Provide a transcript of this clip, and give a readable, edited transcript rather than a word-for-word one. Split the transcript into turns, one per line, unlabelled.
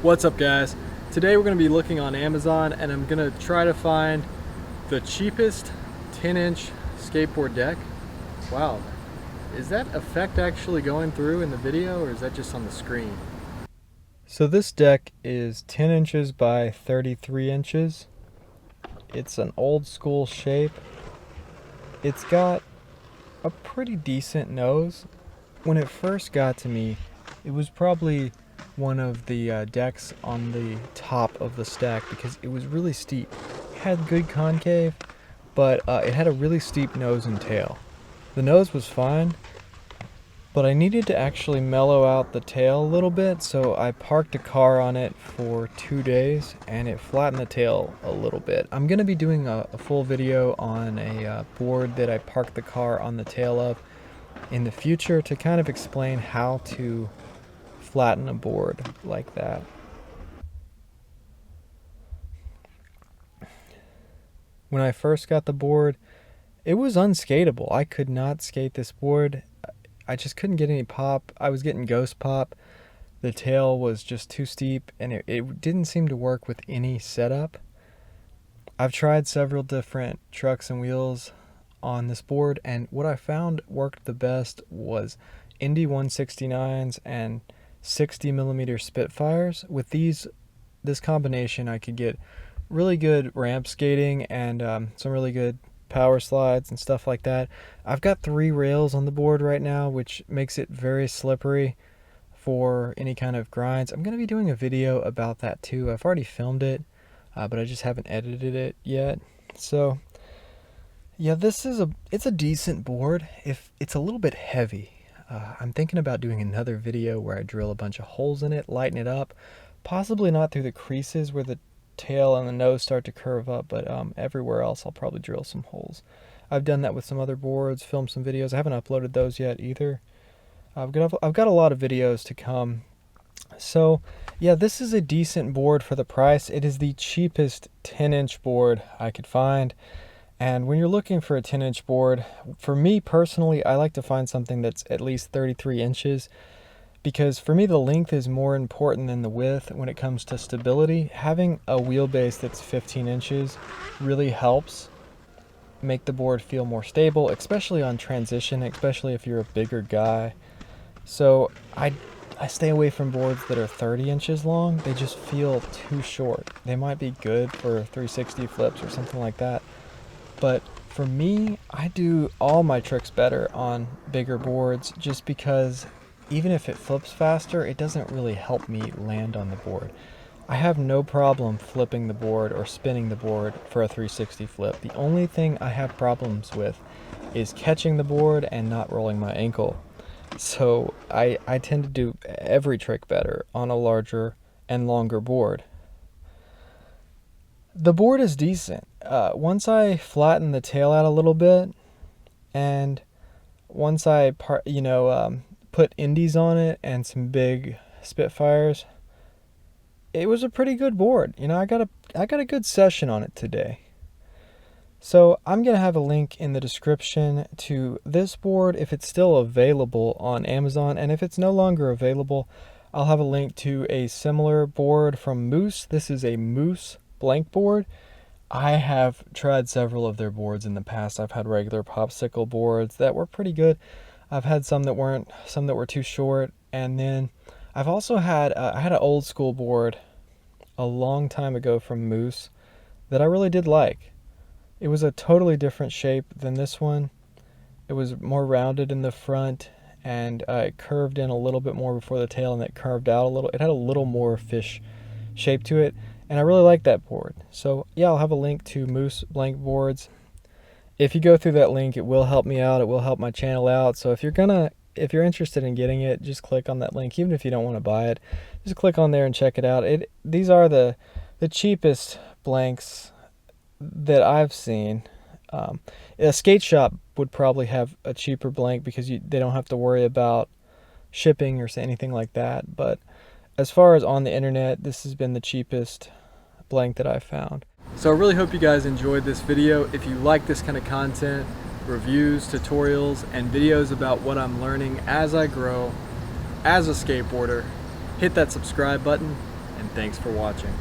What's up, guys? Today we're going to be looking on Amazon and I'm going to try to find the cheapest 10-inch skateboard deck. Wow, is that effect actually going through in the video or is that just on the screen? So this deck is 10 inches by 33 inches. It's an old school shape. It's got a pretty decent nose. When it first got to me, it was probably one of the decks on the top of the stack because it was really steep. It had good concave, but it had a really steep nose and tail. The nose was fine, but I needed to actually mellow out the tail a little bit, so I parked a car on it for 2 days and it flattened the tail a little bit. I'm going to be doing a full video on a board that I parked the car on the tail of in the future to kind of explain how to flatten a board like that. When I first got the board, it was unskateable. I could not skate this board. I just couldn't get any pop. I was getting ghost pop. The tail was just too steep and it didn't seem to work with any setup. I've tried several different trucks and wheels on this board, and what I found worked the best was Indy 169s and 60mm Spitfires. With this combination, I could get really good ramp skating and some really good power slides and stuff like that. I've got 3 rails on the board right now, which makes it very slippery for any kind of grinds. I'm going to be doing a video about that too. I've already filmed it, but I just haven't edited it yet. So yeah, it's a decent board. If it's a little bit heavy. I'm thinking about doing another video where I drill a bunch of holes in it, lighten it up, possibly not through the creases where the tail and the nose start to curve up, but everywhere else I'll probably drill some holes. I've done that with some other boards, filmed some videos. I haven't uploaded those yet either. I've got a lot of videos to come. So yeah, this is a decent board for the price. It is the cheapest 10-inch board I could find. And when you're looking for a 10-inch board, for me personally, I like to find something that's at least 33 inches because for me the length is more important than the width when it comes to stability. Having a wheelbase that's 15 inches really helps make the board feel more stable, especially on transition, especially if you're a bigger guy. So I stay away from boards that are 30 inches long. They just feel too short. They might be good for 360 flips or something like that. But for me, I do all my tricks better on bigger boards just because even if it flips faster, it doesn't really help me land on the board. I have no problem flipping the board or spinning the board for a 360 flip. The only thing I have problems with is catching the board and not rolling my ankle. So I tend to do every trick better on a larger and longer board. The board is decent. Once I flatten the tail out a little bit, and once I put indies on it and some big Spitfires, it was a pretty good board. I got a good session on it today. So I'm gonna have a link in the description to this board if it's still available on Amazon, and if it's no longer available, I'll have a link to a similar board from Moose. This is a Moose blank board. I have tried several of their boards in the past. I've had regular popsicle boards that were pretty good. I've had some that weren't, some that were too short, and then I've also had I had an old school board a long time ago from Moose that I really did like. It was a totally different shape than this one. It was more rounded in the front and it curved in a little bit more before the tail, and it curved out a little. It had a little more fish shape to it. And I really like that board. So yeah, I'll have a link to Moose blank boards. If you go through that link, it will help me out. It will help my channel out. So if you're interested in getting it, just click on that link. Even if you don't want to buy it, just click on there and check it out. These are the cheapest blanks that I've seen. A skate shop would probably have a cheaper blank because they don't have to worry about shipping or anything like that. But as far as on the internet, this has been the cheapest blank that I've found. So I really hope you guys enjoyed this video. If you like this kind of content, reviews, tutorials, and videos about what I'm learning as I grow as a skateboarder, hit that subscribe button and thanks for watching.